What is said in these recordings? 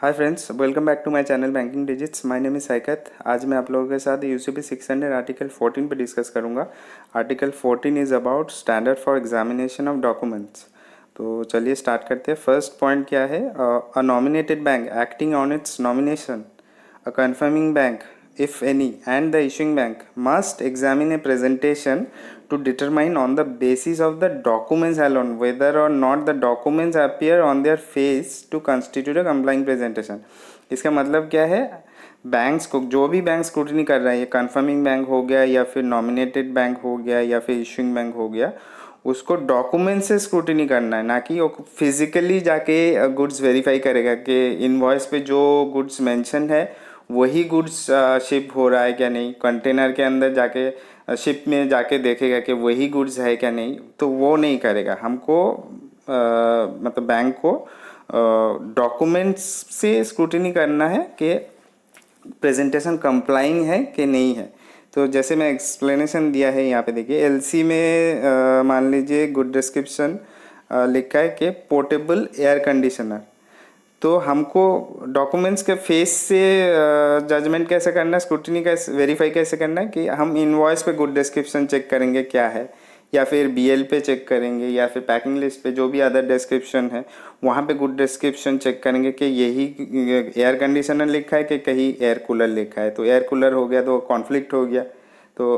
Hi friends, welcome back to my channel banking digits. My name is Saikat. आज मैं आप लोगों के साथ यूसीपी 600 आर्टिकल 14 पे डिस्कस करूंगा। Article 14 is about standard for examination of documents. तो चलिए स्टार्ट करते हैं। फर्स्ट पॉइंट क्या है? A nominated bank acting on its nomination, a confirming bank, if any, and the issuing bank must examine a presentation to determine on the basis of the documents alone whether or not the documents appear on their face to constitute a complying presentation। इसका मतलब क्या है? Banks को, जो भी bank scrutiny कर रहा है, ये कन्फर्मिंग बैंक हो गया या फिर नॉमिनेटेड बैंक हो गया या फिर इशूइंग बैंक हो गया, उसको डॉक्यूमेंट से स्क्रूटिनी करना है, ना कि वो फिजिकली जाके गुड्स वेरीफाई करेगा कि इनवॉइस पे जो गुड्स मेंशन है वही गुड्स शिप हो रहा है क्या नहीं, कंटेनर के अंदर जाके शिप में जाके देखेगा कि वही गुड्स है क्या नहीं। तो वो नहीं करेगा। हमको मतलब बैंक को डॉक्यूमेंट्स से स्क्रूटिनी करना है कि प्रेजेंटेशन कंप्लाइंग है कि नहीं है। तो जैसे मैं एक्सप्लेनेशन दिया है यहाँ पे देखिए, एलसी में मान लीजिए गुड डिस्क्रिप्शन लिखा है कि पोर्टेबल एयर कंडीशनर। तो हमको डॉक्यूमेंट्स के फेस से जजमेंट कैसे करना है, स्क्रूटिनी कैसे वेरीफाई कैसे करना है कि हम इनवॉइस पे गुड डिस्क्रिप्शन चेक करेंगे क्या है, या फिर बीएल पे चेक करेंगे, या फिर पैकिंग लिस्ट पे जो भी अदर डिस्क्रिप्शन है वहाँ पे गुड डिस्क्रिप्शन चेक करेंगे कि यही एयर कंडीशनर लिखा है कि कहीं एयर कूलर लिखा है। तो एयर कूलर हो गया तो कॉन्फ्लिक्ट हो गया। तो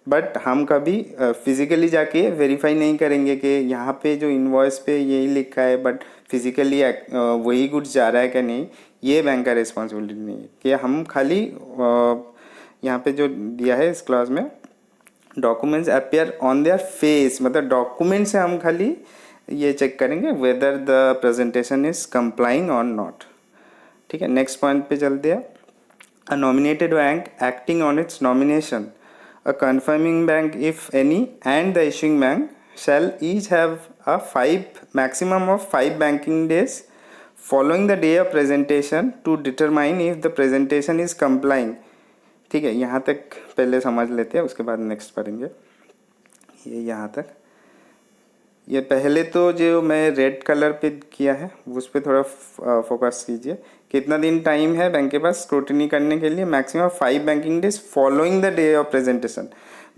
बट हम कभी फिजिकली जाके वेरीफाई नहीं करेंगे कि यहाँ पे जो इनवॉइस पे यही लिखा है बट फिजिकली वही गुड्स जा रहा है क्या नहीं। ये बैंक का रिस्पॉन्सिबिलिटी नहीं है कि हम खाली यहाँ पे जो दिया है इस क्लास में, documents appear on their face, मतलब डॉक्यूमेंट से हम खाली ये चेक करेंगे whether the presentation is complying or not. ठीक है, नेक्स्ट पॉइंट पे चलते हैं। A nominated bank acting on its nomination, a confirming bank if any, and the issuing bank shall each have a maximum of 5 banking days following the day of presentation to determine if the presentation is complying। ठीक है, यहाँ तक पहले समझ लेते हैं, उसके बाद नेक्स्ट पढ़ेंगे। ये यहाँ तक, ये पहले तो जो मैं रेड कलर पे किया है उस पर थोड़ा फोकस कीजिए। कितना दिन टाइम है बैंक के पास स्क्रूटिनी करने के लिए? Maximum 5 banking days following the day of presentation.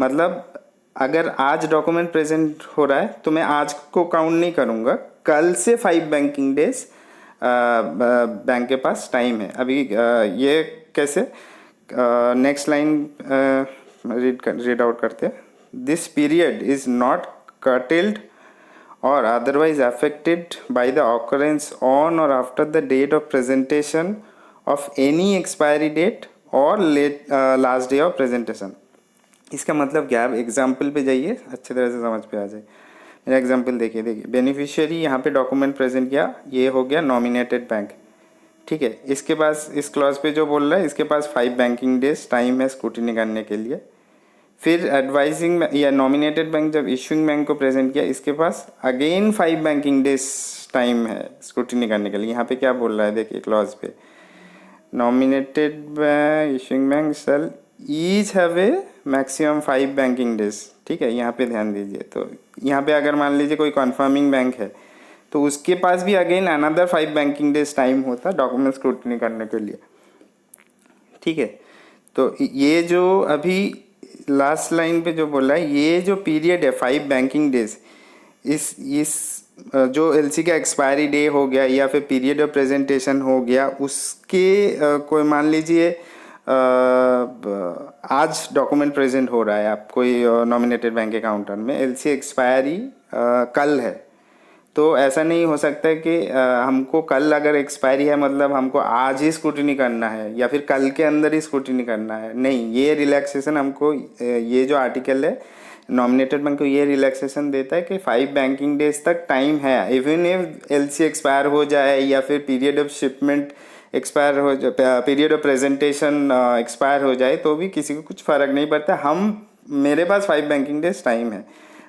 मतलब अगर आज डॉक्यूमेंट प्रेजेंट हो रहा है तो मैं आज को काउंट नहीं करूँगा, कल से 5 बैंकिंग डेज बैंक के पास टाइम है। अभी ये कैसे, नेक्स्ट लाइन रीड आउट करते हैं। This period is not curtailed or otherwise affected by the occurrence on or after the date of presentation of any expiry date or last day of presentation। इसका मतलब क्या है? Example पे जाइए, अच्छी तरह से समझ पे आ जाए। मेरा एग्जाम्पल देखिए बेनिफिशियरी यहाँ पे डॉक्यूमेंट प्रेजेंट किया, ये हो गया नॉमिनेटेड बैंक। ठीक है, इसके पास इस क्लॉज पे जो बोल रहा है इसके पास 5 बैंकिंग डेज टाइम है स्क्रूटिनी करने के लिए। फिर एडवाइजिंग या नॉमिनेटेड बैंक जब इशूइंग बैंक को प्रेजेंट किया, इसके पास अगेन 5 बैंकिंग डेज टाइम है स्क्रूटिनी करने के लिए। यहाँ पे क्या बोल रहा है देखिए क्लॉज पे, nominated bank issuing bank shall each have a maximum 5 banking days. ठीक है, यहाँ पे ध्यान दीजिए। तो यहाँ पे अगर मान लीजिए कोई कन्फर्मिंग बैंक है तो उसके पास भी again another 5 banking days time होता डॉक्यूमेंट स्क्रूटिनी करने के लिए। ठीक है, तो ये जो अभी लास्ट लाइन पे जो बोला है, ये जो पीरियड है 5 बैंकिंग डेज, इस जो एलसी का एक्सपायरी डे हो गया या फिर पीरियड ऑफ प्रेजेंटेशन हो गया, उसके कोई मान लीजिए आज डॉक्यूमेंट प्रेजेंट हो रहा है आप कोई नॉमिनेटेड बैंक अकाउंटर में, एलसी एक्सपायरी कल है। तो ऐसा नहीं हो सकता कि हमको कल अगर एक्सपायरी है मतलब हमको आज ही स्क्रूटिनी करना है या फिर कल के अंदर ही स्क्रूटिनी करना है। नहीं, ये रिलैक्सेशन हमको, ये जो आर्टिकल है नॉमिनेटेड बैंक को ये रिलैक्सेशन देता है कि 5 बैंकिंग डेज तक टाइम है। इवन इफ एलसी एक्सपायर हो जाए या फिर पीरियड ऑफ शिपमेंट एक्सपायर हो जाए, पीरियड ऑफ प्रेजेंटेशन एक्सपायर हो जाए, तो भी किसी को कुछ फ़र्क नहीं पड़ता। मेरे पास 5 बैंकिंग डेज टाइम है।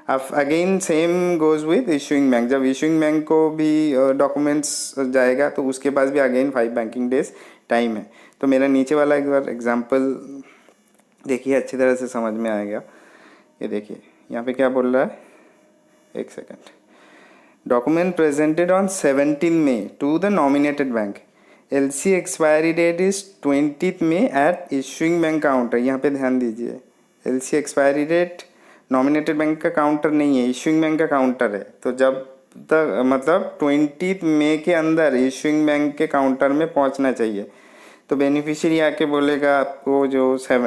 अब again same goes with issuing bank. जब इशूइंग बैंक को भी डॉक्यूमेंट्स जाएगा तो उसके पास भी अगेन 5 बैंकिंग डेज टाइम है। तो मेरा नीचे वाला एक बार एग्जांपल देखिए, अच्छी तरह से समझ में आएगा। ये देखिए यहाँ पे क्या बोल रहा है, एक second. Document presented on 17 May to the nominated bank, LC expiry date is 20 May at issuing bank counter. यहाँ पे ध्यान दीजिए, LC expiry date nominated bank का काउंटर नहीं है, इशूइंग बैंक का काउंटर है। तो जब तक मतलब 20 मई के अंदर इशूइंग बैंक के काउंटर में पहुंचना चाहिए। तो बेनिफिशियरी आके बोलेगा आपको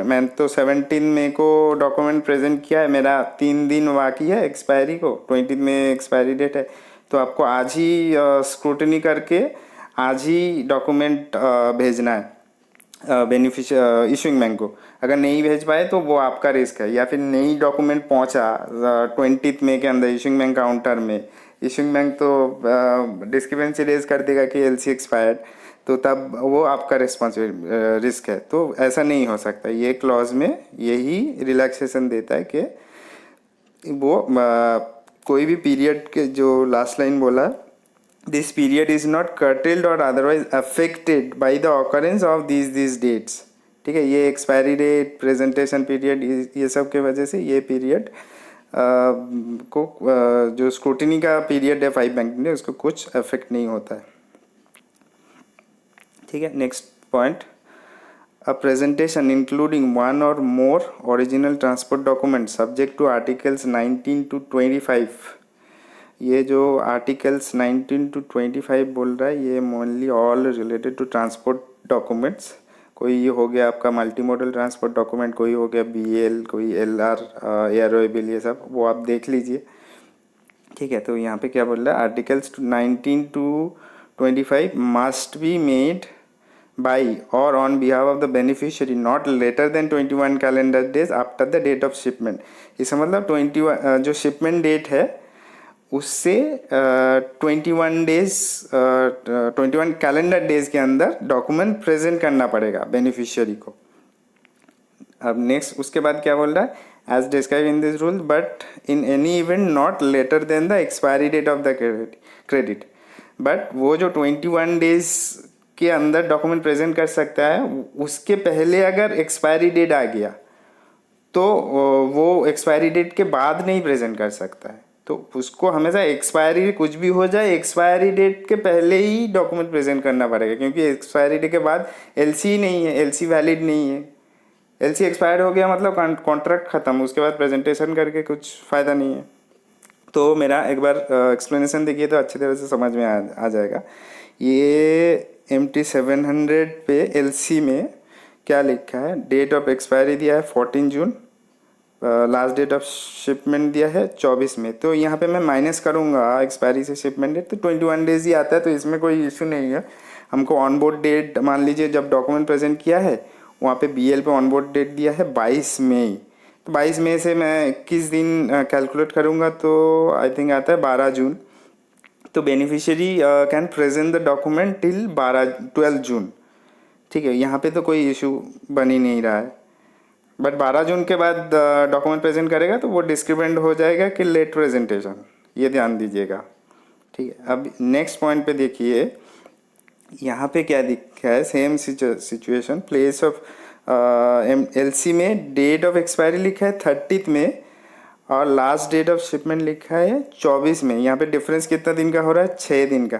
मैं तो 17 मई को डॉक्यूमेंट प्रेजेंट किया है, मेरा 3 दिन बाकी है एक्सपायरी को, 20 मई एक्सपायरी डेट है, तो आपको आज ही स्क्रूटनी करके आज ही डॉक्यूमेंट भेजना है इशूइंग बैंक को। अगर नहीं भेज पाए तो वो आपका रिस्क है, या फिर नई डॉक्यूमेंट पहुंचा 20 मई के अंदर इशूइंग बैंक काउंटर में, इशूइंग बैंक तो डिस्क्रिपेंसी रेज कर देगा कि एलसी एक्सपायर्ड, तो तब वो आपका रिस्पॉन्सिबिलिटी रिस्क है। तो ऐसा नहीं हो सकता, ये क्लॉज में यही रिलैक्सेशन देता है कि वो कोई भी पीरियड के जो लास्ट लाइन बोला, this period is not curtailed और otherwise affected by the occurrence of these dates. ठीक है, ये एक्सपायरी डेट, प्रेजेंटेशन पीरियड, ये सब के वजह से ये पीरियड को जो स्क्रूटिनी का पीरियड है 5 बैंक में, उसको कुछ अफेक्ट नहीं होता है। ठीक है, next point, a presentation including one or more original transport document subject to articles 19 to 25। ये जो आर्टिकल्स 19 to 25 बोल रहा है, ये mainly all related to transport documents. कोई ये हो गया आपका मल्टी मॉडल ट्रांसपोर्ट डॉक्यूमेंट, कोई हो गया बीएल, कोई एलआर, एयरवे बिल, ये सब वो आप देख लीजिए। ठीक है, तो यहाँ पे क्या बोल रहा है, articles 19 to 25 must be made by or on behalf of the beneficiary not later than 21 calendar days after the date of shipment. इसका मतलब 21 जो शिपमेंट डेट है उससे 21 कैलेंडर डेज के अंदर डॉक्यूमेंट प्रेजेंट करना पड़ेगा बेनिफिशियरी को। अब नेक्स्ट उसके बाद क्या बोल रहा है, as describe in this rule but in any event not later than the expiry date of the credit. But वो जो 21 डेज के अंदर डॉक्यूमेंट प्रेजेंट कर सकता है, उसके पहले अगर एक्सपायरी डेट आ गया तो वो एक्सपायरी डेट के बाद नहीं प्रेजेंट कर सकता है। तो उसको हमेशा एक्सपायरी कुछ भी हो जाए, एक्सपायरी डेट के पहले ही डॉक्यूमेंट प्रेजेंट करना पड़ेगा, क्योंकि एक्सपायरी डेट के बाद एलसी नहीं है, एलसी वैलिड नहीं है। एलसी एक्सपायर्ड हो गया मतलब कॉन्ट्रैक्ट खत्म, उसके बाद प्रेजेंटेशन करके कुछ फ़ायदा नहीं है। तो मेरा एक बार एक्सप्लेनेशन देखिए तो अच्छी तरह से समझ में आ जाएगा। ये MT 700 पे एलसी में क्या लिखा है, डेट ऑफ एक्सपायरी दिया है 14 जून, लास्ट डेट ऑफ शिपमेंट दिया है 24 में। तो यहाँ पे मैं माइनस करूँगा एक्सपायरी से शिपमेंट डेट, तो 21 डेज ही आता है, तो इसमें कोई इशू नहीं है। हमको ऑन बोर्ड डेट मान लीजिए जब डॉक्यूमेंट प्रेजेंट किया है, वहाँ पे बीएल पे ऑन बोर्ड डेट दिया है 22 मई, तो 22 मई से मैं 21 दिन कैलकुलेट करूँगा तो आई थिंक आता है 12 जून। तो beneficiary can present the document till 12 जून। ठीक है, यहाँ पे तो कोई इशू बन ही नहीं रहा है, बट 12 जून के बाद डॉक्यूमेंट प्रेजेंट करेगा तो वो डिस्क्रिपेंट हो जाएगा कि लेट प्रेजेंटेशन, ये ध्यान दीजिएगा। ठीक है, अब नेक्स्ट पॉइंट पे देखिए, यहाँ पे क्या दिखा है, same situation, place of LC में डेट ऑफ एक्सपायरी लिखा है 30 में और लास्ट डेट ऑफ शिपमेंट लिखा है 24 में। यहाँ पे डिफरेंस कितना दिन का हो रहा है, 6 दिन का।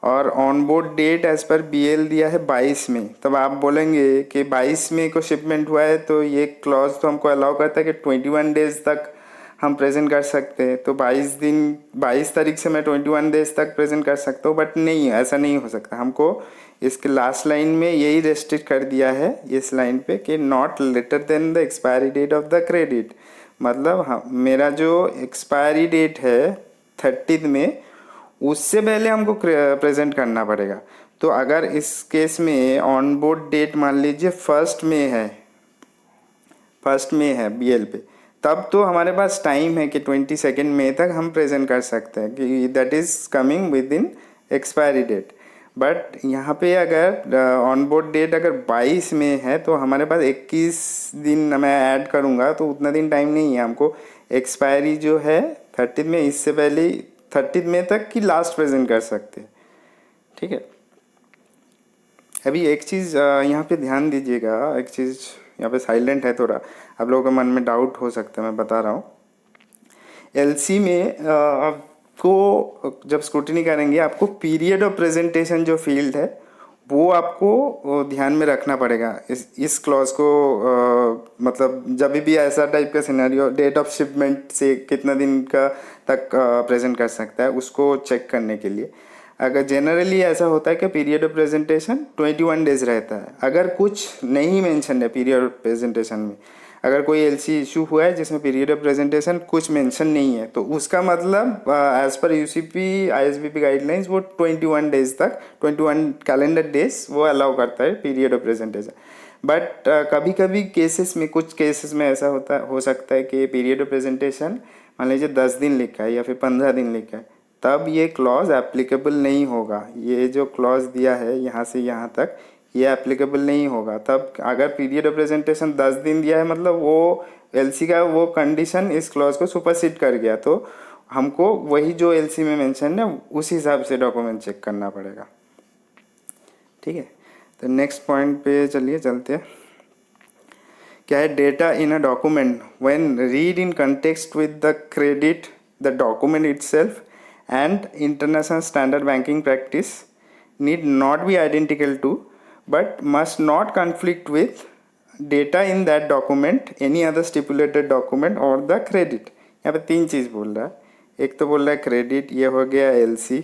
और on board date as per BL दिया है 22 में। तब आप बोलेंगे कि 22 में को शिपमेंट हुआ है तो ये क्लॉज तो हमको अलाउ करता है कि 21 डेज तक हम प्रेजेंट कर सकते हैं। तो 22 तारीख से मैं 21 डेज तक प्रेजेंट कर सकता हूँ, बट नहीं, ऐसा नहीं हो सकता। हमको इसके लास्ट लाइन में यही रेस्ट्रिक्ट कर दिया है इस लाइन पे कि not later than the expiry date of the credit. मतलब हाँ, मेरा जो एक्सपायरी डेट है 30 में, उससे पहले हमको प्रेजेंट करना पड़ेगा। तो अगर इस केस में ऑन बोर्ड डेट मान लीजिए 1 मई है बीएल पे, तब तो हमारे पास टाइम है कि 22 मई तक हम प्रेजेंट कर सकते हैं कि that is coming within expiry date. But यहाँ पे अगर ऑन बोर्ड डेट अगर 22 में है तो हमारे पास 21 दिन मैं ऐड करूँगा, तो उतना दिन टाइम नहीं है हमको। एक्सपायरी जो है 30 में, इससे पहले 30 मई तक की लास्ट प्रेजेंट कर सकते हैं। ठीक है, अभी एक चीज़ यहाँ पे ध्यान दीजिएगा, एक चीज़ यहाँ पे साइलेंट है थोड़ा, आप लोगों के मन में डाउट हो सकता है, मैं बता रहा हूँ। एलसी में अब आपको जब स्क्रूटिनी करेंगे आपको पीरियड ऑफ प्रेजेंटेशन जो फील्ड है वो आपको ध्यान में रखना पड़ेगा। इस क्लॉज को मतलब जब भी ऐसा टाइप का सिनेरियो डेट ऑफ शिपमेंट से कितना दिन का तक प्रेजेंट कर सकता है उसको चेक करने के लिए। अगर जनरली ऐसा होता है कि पीरियड ऑफ प्रेजेंटेशन 21 डेज रहता है। अगर कुछ नहीं मेंशन है पीरियड ऑफ प्रेजेंटेशन में, अगर कोई एलसी इशू हुआ है जिसमें पीरियड ऑफ प्रेजेंटेशन कुछ मेंशन नहीं है तो उसका मतलब एज पर यूसीपी आईएसबीपी गाइडलाइंस वो 21 डेज तक 21 कैलेंडर डेज वो अलाउ करता है पीरियड ऑफ प्रेजेंटेशन। बट कभी कभी केसेस में कुछ केसेस में ऐसा हो सकता है कि पीरियड ऑफ प्रेजेंटेशन मान लीजिए 10 दिन लिखा है या फिर 15 दिन लिखा है, तब ये क्लॉज एप्लीकेबल नहीं होगा। ये जो क्लॉज दिया है यहाँ से यहाँ तक ये एप्लीकेबल नहीं होगा। तब अगर पीरियड ऑफ प्रेजेंटेशन 10 दिन दिया है मतलब वो एलसी का वो कंडीशन इस क्लॉज को सुपरसीड कर गया, तो हमको वही जो एलसी में मेंशन है उस हिसाब से डॉक्यूमेंट चेक करना पड़ेगा। ठीक है, तो नेक्स्ट पॉइंट पे चलते हैं। क्या है? Data in a document when read in context with the credit the document itself and international standard banking practice need not be identical to but must not conflict with data in that document, any other stipulated document or the credit। यहाँ पे 3 चीज़ बोल रहा है। एक तो बोल रहा है क्रेडिट, ये हो गया एलसी,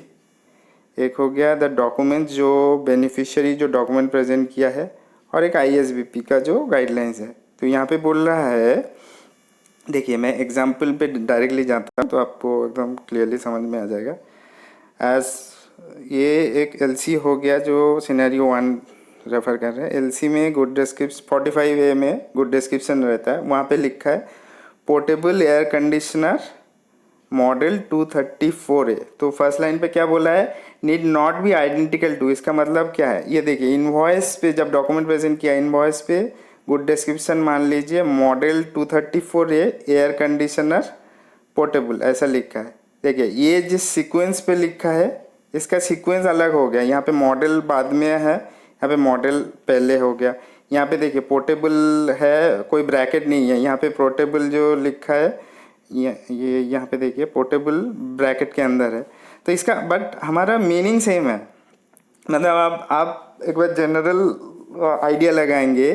एक हो गया द डॉक्यूमेंट जो बेनिफिशियरी जो डॉक्यूमेंट प्रेजेंट किया है, और एक आईएसबीपी का जो गाइडलाइंस है। तो यहाँ पे बोल रहा है, देखिए मैं एग्जाम्पल पे डायरेक्टली जाता हूँ तो आपको एकदम क्लियरली समझ में आ जाएगा। एज ये एक एलसी हो गया जो सिनेरियो 1 रेफर कर रहे हैं। एलसी में गुड डिस्क्रिप्शन 45A में गुड डिस्क्रिप्शन रहता है, वहाँ पे लिखा है portable air conditioner model 234A। तो फर्स्ट लाइन पे क्या बोला है? Need not be identical to. इसका मतलब क्या है? ये देखिए इनवॉइस पे जब डॉक्यूमेंट प्रेजेंट किया इनवॉइस पे गुड डिस्क्रिप्शन मान लीजिए model 234A air conditioner portable ऐसा लिखा है। देखिए ये जिस सीक्वेंस पे लिखा है इसका सीक्वेंस अलग हो गया। यहाँ पे मॉडल बाद में है, यहाँ पे मॉडल पहले हो गया। यहाँ पे देखिए पोर्टेबल है, कोई ब्रैकेट नहीं है। यहाँ पे पोर्टेबल जो लिखा है ये यहाँ पे देखिए पोर्टेबल ब्रैकेट के अंदर है। तो इसका बट हमारा मीनिंग सेम है। मतलब आप एक बार जनरल आइडिया लगाएंगे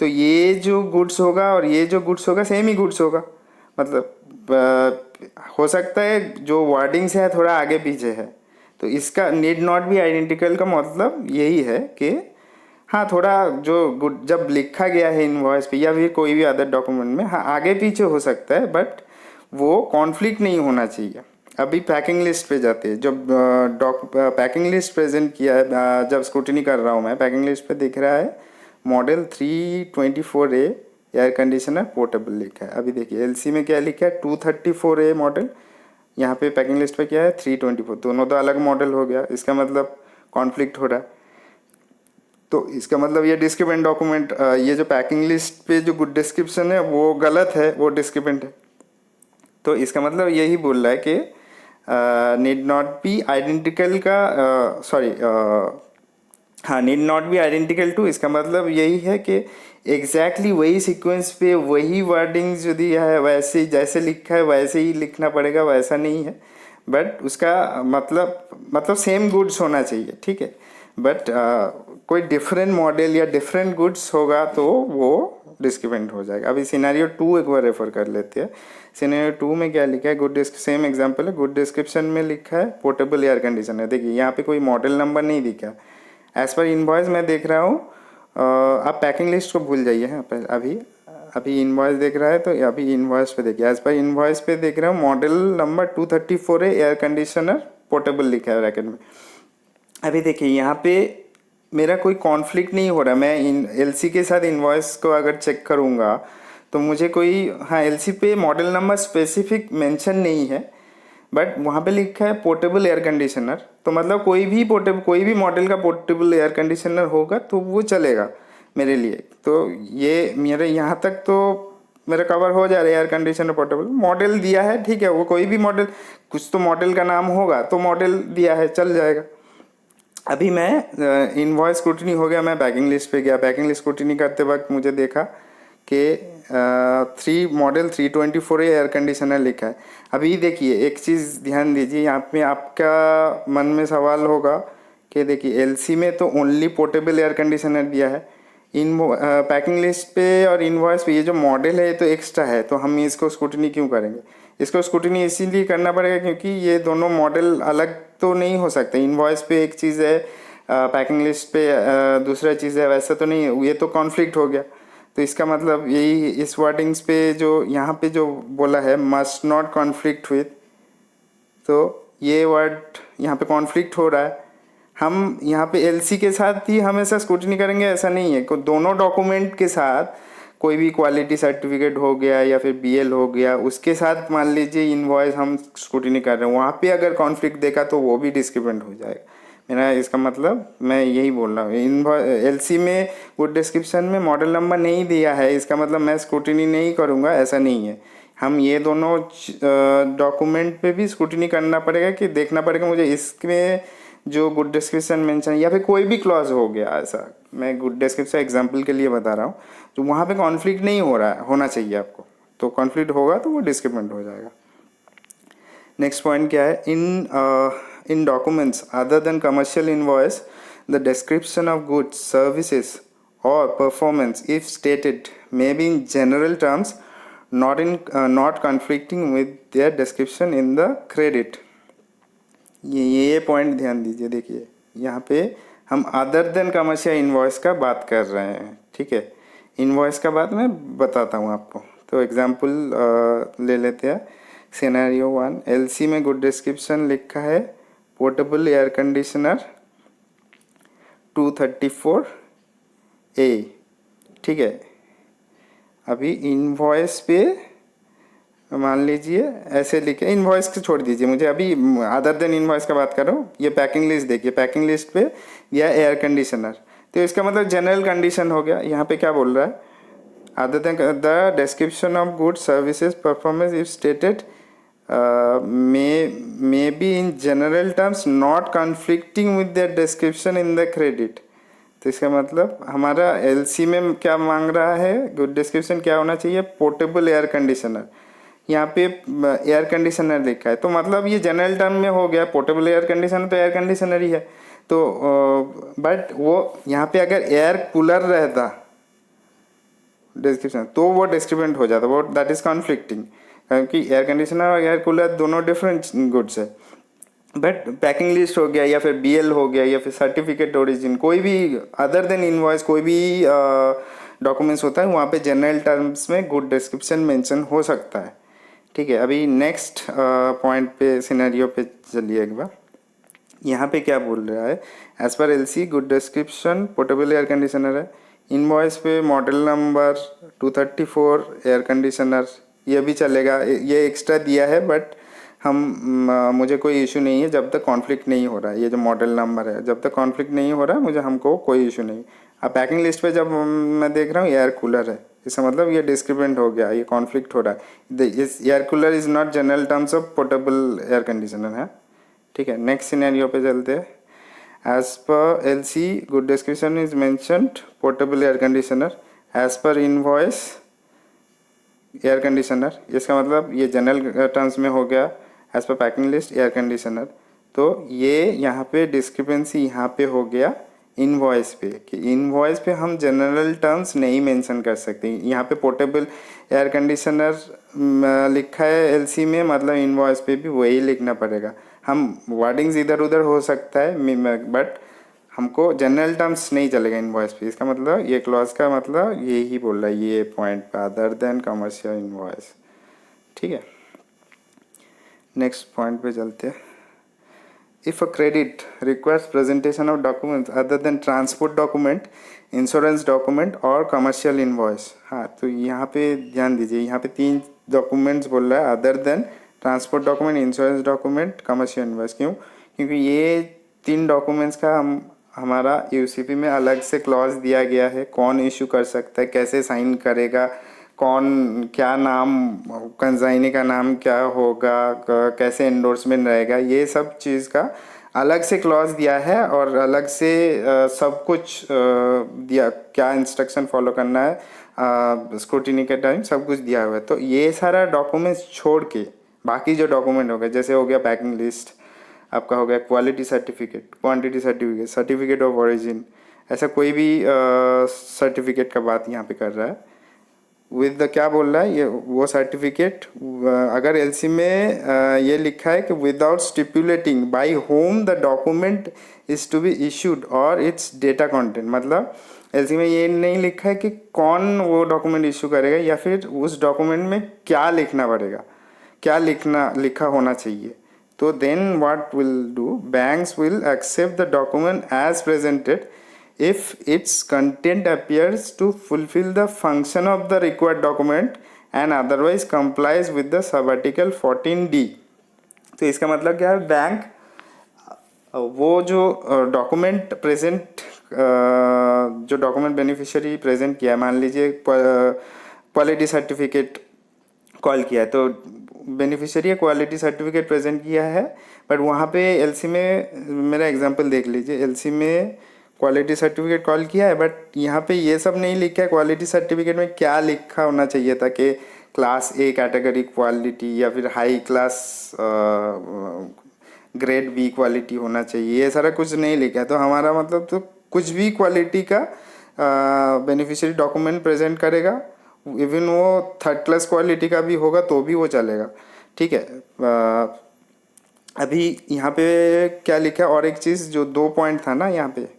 तो ये जो गुड्स होगा और ये जो गुड्स होगा सेम ही गुड्स होगा। मतलब हो सकता है जो वर्डिंग्स है थोड़ा आगे पीछे है। तो इसका नीड नॉट बी आइडेंटिकल का मतलब यही है कि हाँ थोड़ा जो गुड जब लिखा गया है इनवॉइस पे या फिर कोई भी अदर डॉक्यूमेंट में हाँ आगे पीछे हो सकता है, बट वो कॉन्फ्लिक्ट नहीं होना चाहिए। अभी पैकिंग लिस्ट पे जाते हैं। जब पैकिंग लिस्ट प्रेजेंट किया है, जब स्क्रूटिनी कर रहा हूँ मैं, पैकिंग लिस्ट पे दिख रहा है model 324A air conditioner portable लिखा है। अभी देखिए एलसी में क्या लिखा है 234A मॉडल, यहाँ पे पैकिंग लिस्ट पे क्या है 324। दोनों तो अलग मॉडल हो गया, इसका मतलब कॉन्फ्लिक्ट हो रहा है। तो इसका मतलब ये डिस्क्रिपेंट डॉक्यूमेंट, ये जो पैकिंग लिस्ट पे जो गुड डिस्क्रिप्शन है वो गलत है, वो डिस्क्रिपेंट है। तो इसका मतलब यही बोल रहा है कि नीड नॉट बी आइडेंटिकल का सॉरी हाँ need not be identical to. इसका मतलब यही है कि एग्जैक्टली वही सीक्वेंस पे वही वर्डिंग जो दिया है वैसे जैसे लिखा है वैसे ही लिखना पड़ेगा, वैसा नहीं है। बट उसका मतलब सेम गुड्स होना चाहिए, ठीक है। बट कोई डिफरेंट मॉडल या डिफरेंट गुड्स होगा तो वो डिस्क्रिपेंट हो जाएगा। अभी सिनेरियो 2 एक बार रेफर कर लेते हैं। सिनेरियो 2 में क्या लिखा है? गुड सेम एग्जांपल है। गुड डिस्क्रिप्शन में लिखा है पोर्टेबल एयर कंडीशनर। देखिए यहाँ पे कोई मॉडल नंबर नहीं दिखा। एज पर इनवॉइस मैं देख रहा हूँ, आप पैकिंग लिस्ट को भूल जाइए। हाँ अभी इनवॉइस देख रहा है तो अभी इनवॉइस पे देखिए। एज पर इनवॉइस पे देख रहा हूँ model number 234A air conditioner portable लिखा है ब्रैकेट में। अभी देखिए यहाँ पे मेरा कोई कॉन्फ्लिक्ट नहीं हो रहा। मैं इन एलसी के साथ इनवॉइस को अगर चेक करूँगा तो मुझे कोई हाँ एलसी पे मॉडल नंबर स्पेसिफिक मेंशन नहीं है, बट वहाँ पे लिखा है पोर्टेबल एयर कंडीशनर। तो मतलब कोई भी मॉडल का पोर्टेबल एयर कंडीशनर होगा तो वो चलेगा मेरे लिए। तो ये मेरे यहाँ तक तो मेरा कवर हो जा रहा है। एयर कंडीशनर पोर्टेबल मॉडल दिया है, ठीक है। वो कोई भी मॉडल, कुछ तो मॉडल का नाम होगा तो मॉडल दिया है, चल जाएगा। अभी मैं इनवॉइस स्क्रूटिनी हो गया, मैं पैकिंग लिस्ट पे गया। पैकिंग लिस्ट स्क्रूटिनी करते वक्त मुझे देखा के मॉडल 324 एयर कंडीशनर लिखा है। अभी देखिए एक चीज़ ध्यान दीजिए, यहाँ पे आपका मन में सवाल होगा कि देखिए एलसी में तो ओनली पोर्टेबल एयर कंडीशनर दिया है, इन पैकिंग लिस्ट पे और इनवॉइस पे ये जो मॉडल है ये तो एक्स्ट्रा है, तो हम इसको स्क्रूटिनी क्यों करेंगे? इसको स्क्रूटिनी इसीलिए करना पड़ेगा क्योंकि ये दोनों मॉडल अलग तो नहीं हो सकते। इनवॉइस पे एक चीज़ है, पैकिंग लिस्ट पे दूसरा चीज़ है, वैसा तो नहीं है, ये तो कॉन्फ्लिक्ट हो गया। तो इसका मतलब यही इस वर्डिंग्स पे जो यहाँ पे जो बोला है मस्ट नॉट कॉन्फ्लिक्ट विथ, तो ये वर्ड यहाँ पे कॉन्फ्लिक्ट हो रहा है। हम यहाँ पे एलसी के साथ ही हमेशा स्क्रूटिनी करेंगे ऐसा नहीं है, दोनों डॉक्यूमेंट के साथ कोई भी क्वालिटी सर्टिफिकेट हो गया या फिर बीएल हो गया उसके साथ मान लीजिए इनवॉइस हम स्क्रूटिनी कर रहे हैं, वहाँ पे अगर कॉन्फ्लिक्ट देखा तो वो भी डिस्क्रिपेंट हो जाएगा। मेरा इसका मतलब मैं यही बोल रहा हूँ, एलसी में गुड डिस्क्रिप्शन में मॉडल नंबर नहीं दिया है, इसका मतलब मैं स्क्रूटिनी नहीं करूँगा ऐसा नहीं है। हम ये दोनों डॉक्यूमेंट पे भी स्क्रूटिनी करना पड़ेगा कि देखना पड़ेगा मुझे इसमें जो गुड डिस्क्रिप्शन मेंशन या फिर कोई भी क्लॉज हो गया ऐसा, मैं गुड डिस्क्रिप्शन एग्जांपल के लिए बता रहा हूँ, तो वहाँ पे कॉन्फ्लिक्ट नहीं हो रहा है, होना चाहिए आपको, तो कॉन्फ्लिक्ट होगा तो वो डिस्क्रिपेंट हो जाएगा। नेक्स्ट पॉइंट क्या है, in documents other than commercial invoice the description of goods services or performance if stated may be in general terms not conflicting with their description in the credit। ये पॉइंट ध्यान दीजिए। देखिए यहाँ पे हम अदर देन कमर्शियल इनवॉइस का बात कर रहे हैं, ठीक है। इनवॉइस का बात मैं बताता हूँ आपको, तो एग्जांपल ले लेते हैं। सिनेरियो 1, एलसी में गुड डिस्क्रिप्शन लिखा है पोर्टेबल एयर कंडीशनर 234A, ठीक है। अभी इनवॉइस पे मान लीजिए ऐसे लिखे, इनवॉइस को छोड़ दीजिए, मुझे अभी अदर देन इनवॉइस का बात कर रहा हूँ। ये पैकिंग लिस्ट देखिए, पैकिंग लिस्ट पे या एयर कंडीशनर, तो इसका मतलब जनरल कंडीशन हो गया। यहाँ पे क्या बोल रहा है, other than the description of good services performance if stated may be in general terms not conflicting with the description in the credit. तो इसका मतलब हमारा एलसी में क्या मांग रहा है, गुड डिस्क्रिप्शन क्या होना चाहिए, पोर्टेबल एयर कंडीशनर। यहाँ पे एयर कंडीशनर लिखा है, तो मतलब ये जनरल टर्म में हो गया, पोर्टेबल एयर कंडीशनर तो एयर कंडीशनर ही है। तो बट वो यहाँ पे अगर एयर कूलर रहता डिस्क्रिप्शन तो वो डिस्क्रिपेंट हो जाता, वो दैट इज कॉन्फ्लिक्टिंग, क्योंकि एयर कंडीशनर और एयर कूलर दोनों डिफरेंट गुड्स है। बट पैकिंग लिस्ट हो गया या फिर बीएल हो गया या फिर सर्टिफिकेट ओरिजिन, कोई भी अदर देन इनवॉइस कोई भी डॉक्यूमेंट्स होता है, वहाँ पे जनरल टर्म्स में गुड डिस्क्रिप्शन मेंशन हो सकता है, ठीक है। अभी नेक्स्ट पॉइंट पे सिनेरियो पे चलिए एक बार। यहाँ पे क्या बोल रहा है, as per LC good description portable air conditioner है, इनवॉइस पे मॉडल नंबर 234 एयर कंडीशनर, ये भी चलेगा, ये एक्स्ट्रा दिया है बट हम मुझे कोई इशू नहीं है जब तक कॉन्फ्लिक्ट नहीं हो रहा है। ये जो मॉडल नंबर है जब तक कॉन्फ्लिक्ट नहीं हो रहा है मुझे हमको कोई इशू नहीं। अब पैकिंग लिस्ट पे जब मैं देख रहा हूँ एयर कूलर है, इसका मतलब ये डिस्क्रिपेंट हो गया, ये कॉन्फ्लिक्ट हो रहा है। इस air cooler is not general terms of portable air conditioner है, ठीक है। नेक्स्ट सिनेरियो पे चलते हैं। As per L C good description is mentioned portable air conditioner, as per invoice air conditioner, इसका मतलब ये जनरल टर्म्स में हो गया, as per packing list air conditioner. तो ये यहाँ पे डिस्क्रिपेंसी यहाँ पे हो गया इनवॉइस पे, कि इनवॉइस पे हम जनरल टर्म्स नहीं मेंशन कर सकते। यहाँ पे पोर्टेबल एयर कंडीशनर लिखा है एलसी में, मतलब इनवॉइस पे भी वही लिखना पड़ेगा। हम वर्डिंग्स इधर उधर हो सकता है बट हमको जनरल टर्म्स नहीं चलेगा इनवॉइस पे। इसका मतलब ये क्लॉज का मतलब यही बोल रहा है ये पॉइंट पे, अदर देन कमर्शियल इनवॉइस, ठीक है। नेक्स्ट पॉइंट पे चलते हैं। If a credit requires presentation of documents other then transport document, insurance document और कमर्शियल इनवॉइस। हाँ, तो यहाँ पे ध्यान दीजिए, यहाँ पे 3 डॉक्यूमेंट्स बोल रहा है, other than transport document, insurance document, commercial invoice. क्यों? क्योंकि ये 3 डॉक्यूमेंट्स का हमारा यूसीपी में अलग से क्लॉज दिया गया है, कौन इशू कर सकता है, कैसे साइन करेगा, कौन, क्या नाम, कंसाइनी का नाम क्या होगा, कैसे एंडोर्समेंट रहेगा, ये सब चीज़ का अलग से क्लॉज दिया है और अलग से सब कुछ दिया, क्या इंस्ट्रक्शन फॉलो करना है स्क्रूटिनी के टाइम सब कुछ दिया हुआ है। तो ये सारा डॉक्यूमेंट्स छोड़ के बाकी जो डॉक्यूमेंट हो गए, जैसे हो गया पैकिंग लिस्ट, आपका हो गया quality certificate, quantity certificate, certificate of origin, ऐसा कोई भी सर्टिफिकेट का बात यहाँ पे कर रहा है। विद द क्या बोल रहा है ये, वो सर्टिफिकेट अगर एलसी में ये लिखा है कि without stipulating by whom the document is to be issued or its data content, मतलब एलसी में ये नहीं लिखा है कि कौन वो डॉक्यूमेंट इशू करेगा या फिर उस डॉक्यूमेंट में क्या लिखना पड़ेगा, क्या लिखा होना चाहिए। तो then what will do, banks will accept the document as presented if its content appears to fulfill the function of the required document and otherwise complies with the sub article 14D। तो इसका मतलब क्या है, bank वो जो document present जो document beneficiary present किया है, मान लीजिए क्वालिटी सर्टिफिकेट कॉल किया है, तो बेनिफिशियरी क्वालिटी सर्टिफिकेट प्रेजेंट किया है, बट वहाँ पे एलसी में मेरा एग्जांपल देख लीजिए, एलसी में क्वालिटी सर्टिफिकेट कॉल किया है बट यहाँ पे ये सब नहीं लिखा है क्वालिटी सर्टिफिकेट में क्या लिखा होना चाहिए था कि क्लास ए कैटेगरी क्वालिटी या फिर high class grade B quality होना चाहिए, ये सारा कुछ नहीं लिखा है। तो हमारा मतलब तो कुछ भी क्वालिटी का बेनिफिशियरी डॉक्यूमेंट प्रेजेंट करेगा, इवन वो थर्ड क्लास क्वालिटी का भी होगा तो भी वो चलेगा, ठीक है। अभी यहाँ पे क्या लिखा है, और एक चीज़ जो 2 पॉइंट था ना यहाँ पे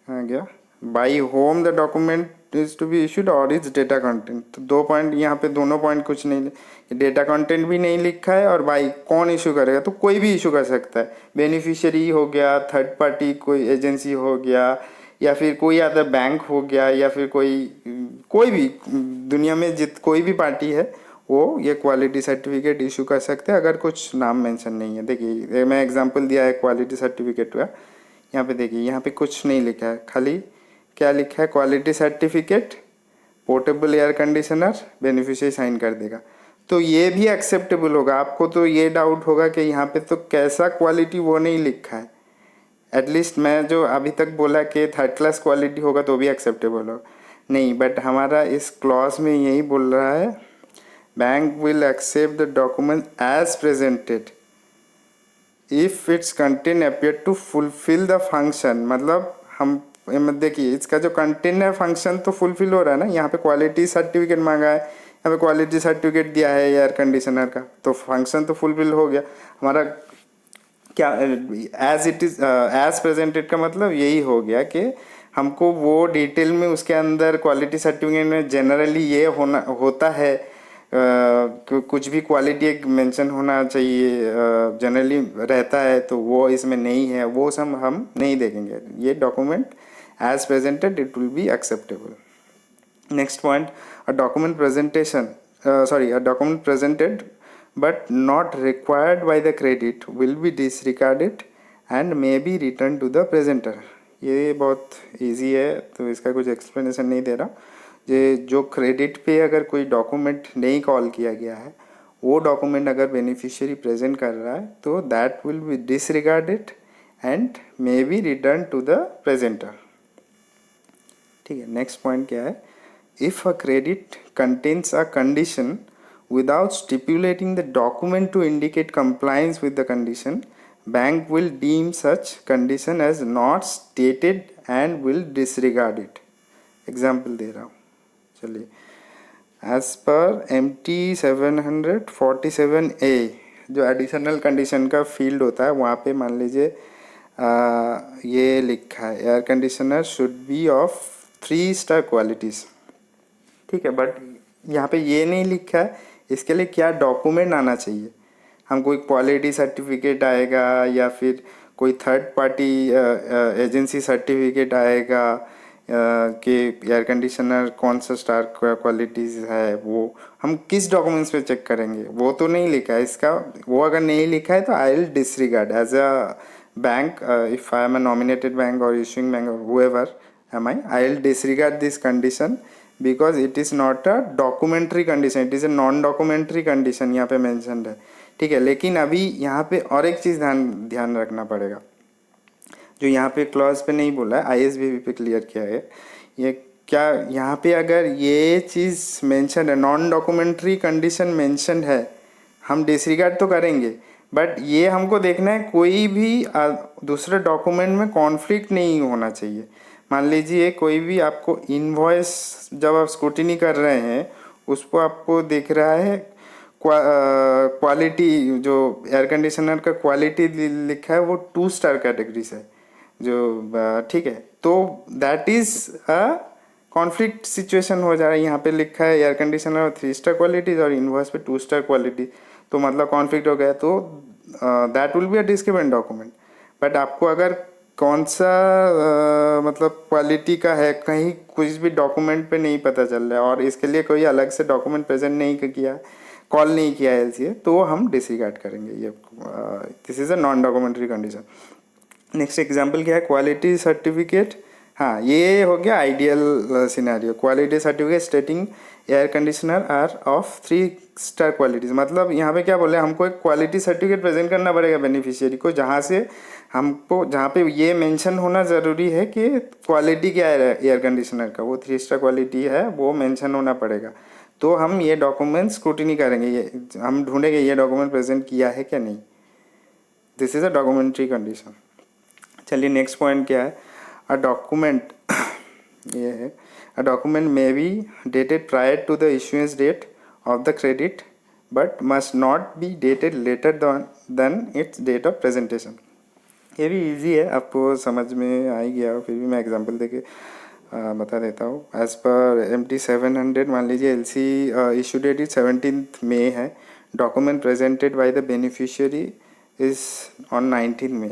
आ गया, by whom the document is to be issued और इज डेटा कंटेंट। तो 2 पॉइंट यहाँ पे, दोनों पॉइंट कुछ नहीं, डेटा कंटेंट भी नहीं लिखा है और बाई कौन इशू करेगा, तो कोई भी इशू कर सकता है, बेनिफिशियरी हो गया, थर्ड पार्टी कोई एजेंसी हो गया, या फिर कोई अदर बैंक हो गया, या फिर कोई भी दुनिया में कोई भी पार्टी है वो ये क्वालिटी सर्टिफिकेट इशू कर सकते हैं अगर कुछ नाम मेंशन नहीं है। देखिए मैं एग्जांपल दिया है क्वालिटी सर्टिफिकेट का, यहाँ पे देखिए यहाँ पे कुछ नहीं लिखा है, खाली क्या लिखा है, quality certificate portable air conditioner, beneficiary sign कर देगा, तो ये भी एक्सेप्टेबल होगा। आपको तो ये डाउट होगा कि यहाँ पे तो कैसा क्वालिटी वो नहीं लिखा है, एटलीस्ट मैं जो अभी तक बोला कि थर्ड क्लास क्वालिटी होगा तो भी एक्सेप्टेबल होगा, नहीं, बट हमारा इस क्लॉज में यही बोल रहा है, bank will accept the document as presented if its content appear to fulfil the function. मतलब हम देखिए इसका जो कंटेंट है फंक्शन तो फुलफिल हो रहा है ना, यहाँ पे क्वालिटी सर्टिफिकेट मांगा है, यहाँ पे क्वालिटी सर्टिफिकेट दिया है एयर कंडीशनर का, तो फंक्शन तो फुलफिल हो गया हमारा। क्या as it is as presented का मतलब यही हो गया कि हमको वो डिटेल में उसके अंदर क्वालिटी सर्टिफिकेट में जनरली ये होता है, कुछ भी क्वालिटी एक मेंशन होना चाहिए जनरली रहता है, तो वो इसमें नहीं है, वो सब हम नहीं देखेंगे, ये document as presented it will be acceptable. Next point, a document presented but not required by the credit will be disregarded and may be returned to the presenter। ये बहुत इजी है तो इसका कुछ एक्सप्लेनेशन नहीं दे रहा। ये जो क्रेडिट पे अगर कोई डॉक्यूमेंट नहीं कॉल किया गया है, वो डॉक्यूमेंट अगर बेनिफिशियरी प्रेजेंट कर रहा है तो that will be disregarded and may be return to the presenter, ठीक है। नेक्स्ट पॉइंट क्या है, if a credit contains a condition without stipulating the document to indicate compliance with the condition, bank will deem such condition as not stated and will disregard it। Example दे रहा हूँ, चलिए, as per MT 747A जो additional condition का field होता है, वहाँ पे मान लीजिए ये लिखा है air conditioner should be of 3 star qualities, ठीक है, बट यहाँ पे ये नहीं लिखा है इसके लिए क्या डॉक्यूमेंट आना चाहिए। हम कोई क्वालिटी सर्टिफिकेट आएगा या फिर कोई थर्ड पार्टी एजेंसी सर्टिफिकेट आएगा कि एयर कंडीशनर कौन सा स्टार क्वालिटीज़ है, वो हम किस डॉक्यूमेंट्स पे चेक करेंगे, वो तो नहीं लिखा है इसका। वो अगर नहीं लिखा है तो I will disregard as a bank, if I am a nominated bank और इशूइंग बैंक और whoever am I will disregard this condition because it is not a documentary condition, it is a non documentary condition यहाँ पे mentioned है, ठीक है। लेकिन अभी यहाँ पे और एक चीज़ ध्यान ध्यान रखना पड़ेगा, जो यहाँ पे क्लॉज पे नहीं बोला है, आईएसबीबी पे क्लियर किया है। ये क्या यहाँ पे अगर ये चीज़ मेंशन है, नॉन डॉक्यूमेंट्री कंडीशन मेंशन है, हम डिसरिगार्ड तो करेंगे, बट ये हमको देखना है कोई भी दूसरे डॉक्यूमेंट में कॉन्फ्लिक्ट नहीं होना चाहिए। मान लीजिए कोई भी आपको इनवॉइस जब आप स्क्रूटिनी कर रहे हैं, उसको आपको दिख रहा है क्वालिटी, जो एयर कंडीशनर का क्वालिटी लिखा है वो 2 स्टार कैटेगरी से, जो ठीक है, तो that is a conflict situation हो जा रहा है। यहाँ पे लिखा है एयर कंडीशनर 3 स्टार क्वालिटीज और इनवॉइस पे 2 स्टार क्वालिटी, तो मतलब कॉन्फ्लिक्ट हो गया, तो that will be a discrepant document. But आपको अगर कौन सा मतलब क्वालिटी का है, कहीं कुछ भी डॉक्यूमेंट पे नहीं पता चल रहा है और इसके लिए कोई अलग से डॉक्यूमेंट प्रेजेंट नहीं किया, कॉल नहीं किया है एलसीए, तो हम डिसरिगार्ड करेंगे। ये this is a non documentary condition. Next example क्या है, क्वालिटी सर्टिफिकेट। हाँ, ये हो गया ideal scenario. Quality certificate stating air conditioner are of 3 star qualities, मतलब यहाँ पे क्या बोले, हमको एक क्वालिटी सर्टिफिकेट प्रेजेंट करना पड़ेगा बेनिफिशियरी को, जहाँ से हमको, जहाँ पे ये मेंशन होना ज़रूरी है कि क्वालिटी क्या है एयर कंडीशनर का, वो 3 स्टार क्वालिटी है, वो मेंशन होना पड़ेगा। तो हम ये डॉक्यूमेंट स्क्रूटिनी करेंगे, ये हम ढूंढेंगे ये डॉक्यूमेंट प्रेजेंट किया है क्या नहीं। This is a documentary condition. चलिए नेक्स्ट पॉइंट क्या है, अ डॉक्यूमेंट ये है, a document may be dated prior to the issuance date of the credit but must not be dated later than its date of presentation. ये भी easy है, आपको समझ में आ ही गया, फिर भी मैं एग्जांपल देके बता देता हूँ। एज पर MT-700 मान लीजिए एलसी इशू डेट इज 17 मई है, document presented by the beneficiary is on 19 मई,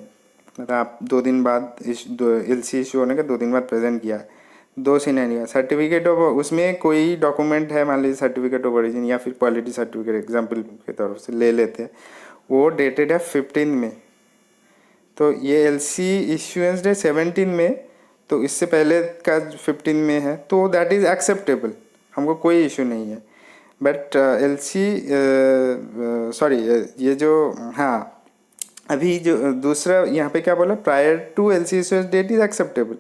मतलब आप 2 दिन बाद एलसी इशू होने के 2 दिन बाद प्रेजेंट किया है। 2 सिनेरियो, सर्टिफिकेट ऑफ, उसमें कोई डॉक्यूमेंट है, मान लीजिए सर्टिफिकेट ऑफ ओरिजिन या फिर क्वालिटी सर्टिफिकेट एग्जाम्पल के तरफ से ले लेते हैं, वो डेटेड है 15 में, तो ये एलसी इश्यूएंस डे 17 में, तो इससे पहले का 15 में है, तो दैट इज़ एक्सेप्टेबल, हमको कोई इशू नहीं है। बट एलसी सॉरी, ये जो, हाँ अभी जो दूसरा यहाँ पे क्या बोला, prior to LC issuance date is acceptable.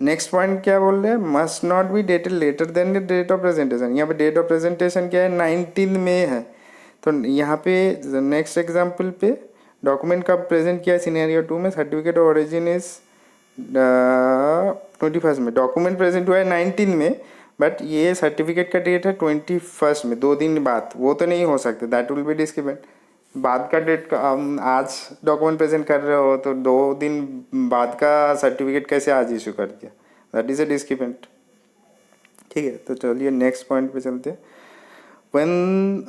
Next point क्या बोल रहे हैं, must not be dated later than the date of presentation. यहाँ पे डेट ऑफ प्रेजेंटेशन क्या है, 19 में है, तो यहाँ पे नेक्स्ट एग्जाम्पल पे डॉक्यूमेंट कब प्रेजेंट किया है, सिनेरियो 2 में सर्टिफिकेट ऑफ ओरिजिन इज 21 में, डॉक्यूमेंट प्रेजेंट हुआ है 19 में, बट ये सर्टिफिकेट का डेट है 21 में, 2 दिन बाद, वो तो नहीं हो सकता, दैट विल बी डिस्क्रिपेंट। बाद का डेट का आज डॉक्यूमेंट प्रेजेंट कर रहे हो, तो 2 दिन बाद का सर्टिफिकेट कैसे आज इशू कर दिया, दैट इज़ अ डिस्क्रिपेंट। ठीक है, तो चलिए नेक्स्ट पॉइंट पे चलते हैं। when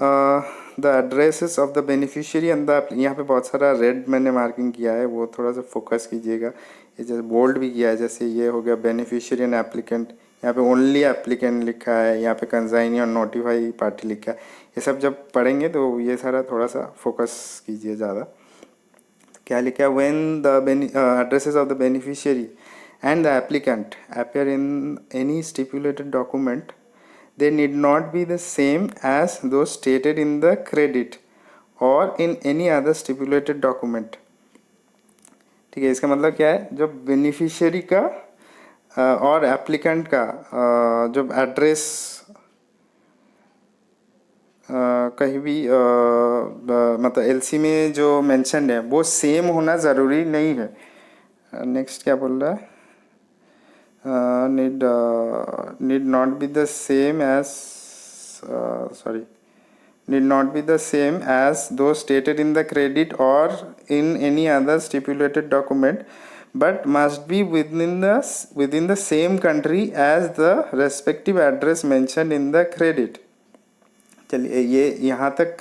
the addresses of the beneficiary and the, यहाँ पे बहुत सारा रेड मैंने मार्किंग किया है, वो थोड़ा सा फोकस कीजिएगा, ये जैसे बोल्ड भी किया है, जैसे ये हो गया बेनिफिशियरी एंड एप्लीकेंट, यहाँ पे ओनली एप्लीकेंट लिखा है, यहाँ पे कंसाइनी और नोटिफाई पार्टी लिखा है। ये सब जब पढ़ेंगे तो ये सारा थोड़ा सा फोकस कीजिए ज़्यादा। क्या लिखा है, when the addresses of the beneficiary and the applicant appear in any stipulated document, they need not be the same as those stated in the credit or in any other stipulated document। ठीक है, इसका मतलब क्या है, जो beneficiary का और applicant का जो एड्रेस कहीं भी मतलब एलसी में जो मेंशन है वो सेम होना ज़रूरी नहीं है। नेक्स्ट क्या बोल रहा है, need not be the same as need not be the same as those stated in the credit or in any other stipulated document but must be within the same country as the respective address mentioned in the credit। चलिए ये यहाँ तक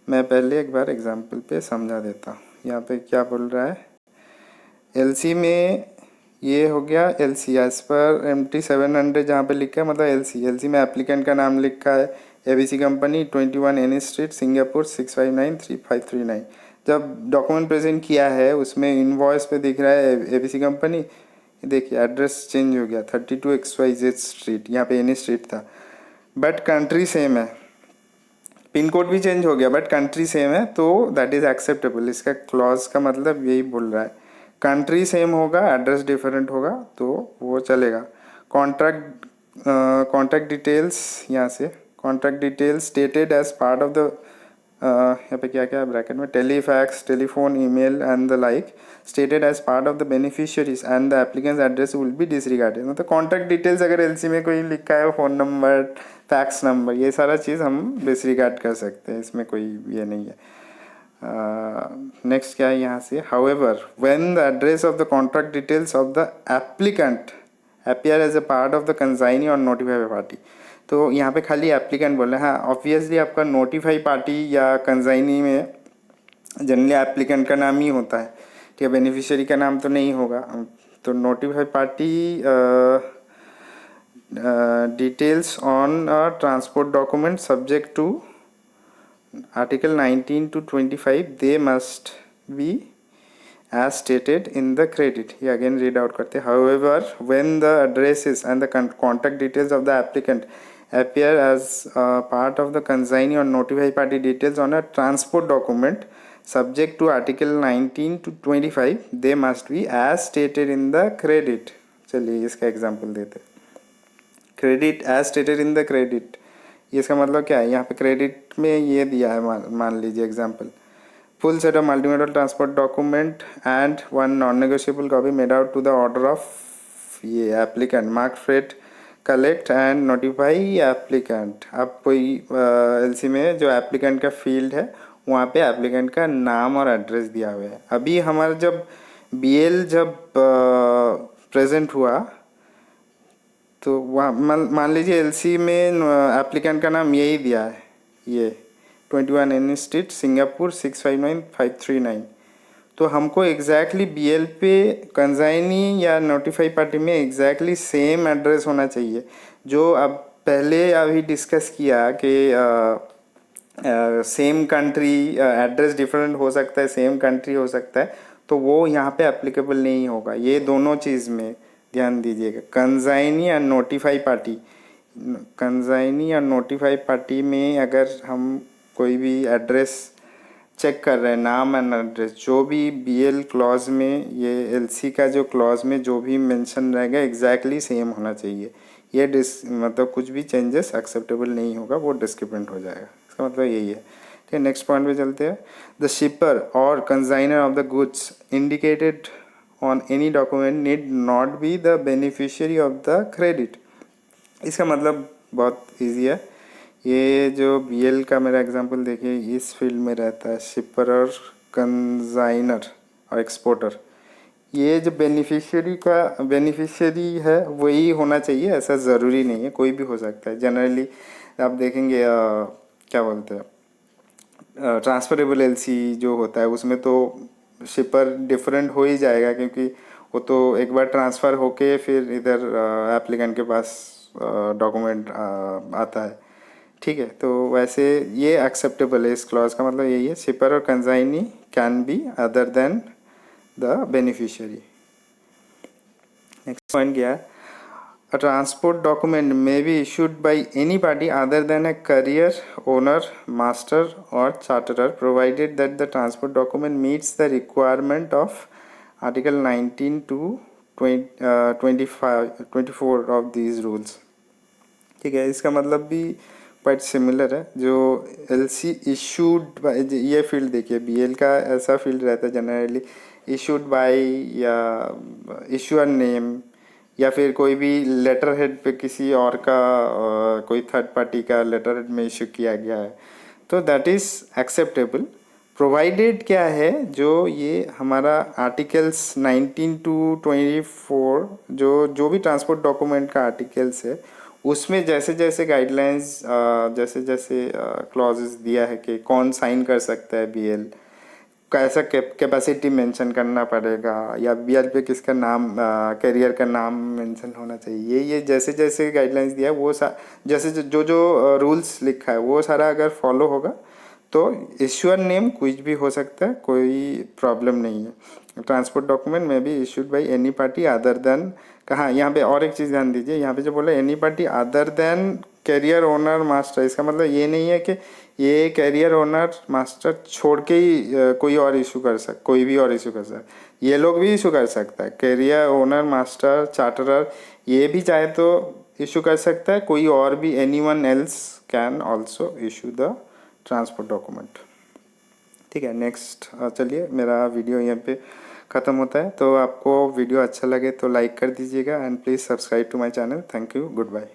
मैं पहले एक बार example पे समझा देता हूँ। यहाँ पे क्या बोल रहा है, एलसी में ये हो गया एलसी एज पर MT-700 जहाँ पे लिखा है, मतलब एलसी में एप्लीकेंट का नाम लिखा है ABC company 21 any street Singapore 6593-539। जब डॉक्यूमेंट प्रेजेंट किया है उसमें इनवॉइस पे दिख रहा है ABC कंपनी, देखिए एड्रेस चेंज हो गया 32 XYZ स्ट्रीट, यहाँ पे एनी स्ट्रीट था, बट कंट्री सेम है। पिन कोड भी चेंज हो गया बट कंट्री सेम है, तो दैट इज़ एक्सेप्टेबल। इसका क्लॉज का मतलब यही बोल रहा है, कंट्री सेम होगा, एड्रेस डिफरेंट होगा तो वो चलेगा। कॉन्ट्रैक्ट कॉन्टैक्ट डिटेल्स, यहाँ से contact details stated as part of the, यहाँ पे क्या क्या है ब्रैकेट में, telefax, telephone, email and the like stated as part of the beneficiary's and the applicant's address will be disregarded. मतलब कॉन्टैक्ट डिटेल्स अगर एलसी में कोई लिखा है, फ़ोन नंबर, फैक्स नंबर, ये सारा चीज़ हम डिसरिगार्ड कर सकते हैं, इसमें कोई ये नहीं है। नेक्स्ट क्या है यहाँ से, however when the address of the contract details of the applicant appear as a part of the consignee or notified party। तो यहाँ पे खाली एप्लीकेंट बोल रहे हैं। हाँ, ऑब्वियसली आपका नोटिफाई पार्टी या कंसाइनी में जनरली एप्लीकेंट का नाम ही होता है, ठीक है, बेनिफिशियरी का नाम तो नहीं होगा। तो notify party details on transport document subject to article 19 to 25 they must be as stated in the credit। ये again read out करते हैं। However, when the addresses and the contact details of the applicant appear as part of the consignee or notified party details on a transport document subject to article 19 to 25 they must be as stated in the credit। चलिए इसका example देते हैं। Credit as stated in the credit, ये इसका मतलब क्या है, यहाँ पे क्रेडिट में ये दिया है, मान लीजिए example, full set of multimodal transport document and one non-negotiable copy made out to the order of ये applicant, mark freight, collect and notify applicant। अब कोई एलसी में जो एप्लीकेंट का फील्ड है वहाँ पे एप्लीकेंट का नाम और एड्रेस दिया हुआ है। अभी हमारा जब बीएल जब प्रेजेंट हुआ तो वहाँ मान लीजिए एलसी में एप्लीकेंट का नाम यही दिया है, ये 21 एन स्ट्रीट सिंगापुर 659539। तो हमको एग्जैक्टली बीएल पे कंसाइनी या नोटिफाई पार्टी में एग्जैक्टली सेम एड्रेस होना चाहिए। जो अब पहले अभी डिस्कस किया कि सेम कंट्री एड्रेस डिफरेंट हो सकता है, सेम कंट्री हो सकता है, तो वो यहाँ पे एप्लीकेबल नहीं होगा। ये दोनों चीज़ में ध्यान दीजिएगा। कंसाइनी या नोटिफाई पार्टी, कंसाइनी या नोटिफाई पार्टी में अगर हम कोई भी एड्रेस चेक कर रहे हैं, नाम एंड एड्रेस, जो भी बीएल क्लॉज में, ये एलसी का जो क्लॉज में जो भी मेंशन रहेगा एग्जैक्टली सेम होना चाहिए। ये मतलब कुछ भी चेंजेस एक्सेप्टेबल नहीं होगा, वो डिस्क्रिपेंट हो जाएगा, इसका मतलब यही है। ठीक है, नेक्स्ट पॉइंट पे चलते हैं। द शिपर और consignor of the goods indicated on any document need not be the beneficiary of the credit. इसका मतलब बहुत ईजी है। ये जो बीएल का मेरा एग्जांपल देखिए, इस फील्ड में रहता है शिपर और कंसाइनर और एक्सपोर्टर। ये जो बेनिफिशियरी है वही होना चाहिए, ऐसा ज़रूरी नहीं है, कोई भी हो सकता है। जनरली आप देखेंगे क्या बोलते हैं, ट्रांसफरेबल एलसी जो होता है उसमें तो शिपर डिफरेंट हो ही जाएगा, क्योंकि वो तो एक बार ट्रांसफ़र होके फिर इधर एप्लीकेंट के पास डॉक्यूमेंट आता है। ठीक है, तो वैसे ये एक्सेप्टेबल है, इस क्लॉज का मतलब यही है, शिपर और consignee can be other than the beneficiary. Next point क्या है, a transport document may be issued by any party other than a carrier owner, master और charterer, provided that the transport document meets the requirement of article 19 to 24 of these rules. ठीक है, इसका मतलब भी quite similar है। जो LC issued, ये field देखिए, बीएल का ऐसा फील्ड रहता है जनरली, इशूड बाय या इशूअर नेम, या फिर कोई भी लेटर हेड पे किसी और का कोई थर्ड पार्टी का लेटर हेड में इशू किया गया है, तो दैट इज़ एक्सेप्टेबल। प्रोवाइडेड क्या है, जो ये हमारा आर्टिकल्स 19 to 24 जो भी ट्रांसपोर्ट डॉक्यूमेंट का आर्टिकल्स है, उसमें जैसे जैसे गाइडलाइंस, जैसे जैसे क्लॉजेस दिया है कि कौन साइन कर सकता है बीएल, कैसा कैपेसिटी मेंशन करना पड़ेगा, या बीएल पे किसका नाम, कैरियर का नाम मेंशन होना चाहिए, ये जैसे जैसे गाइडलाइंस दिया है वो जैसे जो रूल्स लिखा है वो सारा अगर फॉलो होगा तो इश्यूअर नेम कुछ भी हो सकता है, कोई प्रॉब्लम नहीं है। ट्रांसपोर्ट डॉक्यूमेंट में भी issued by any party other then, कहाँ यहाँ पे और एक चीज़ ध्यान दीजिए, यहाँ पे जो बोला any party other than carrier owner master, इसका मतलब ये नहीं है कि ये कैरियर ओनर मास्टर छोड़ के ही कोई और इशू कर कोई भी और इशू कर सकता, ये लोग भी इशू कर सकता है। कैरियर ओनर मास्टर चार्टरर ये भी चाहे तो इशू कर सकता है, कोई और भी anyone else can also issue the transport document. ठीक है, नेक्स्ट चलिए मेरा वीडियो यहाँ पे ख़त्म होता है। तो आपको वीडियो अच्छा लगे तो लाइक कर दीजिएगा and please subscribe to my channel. Thank you, good bye.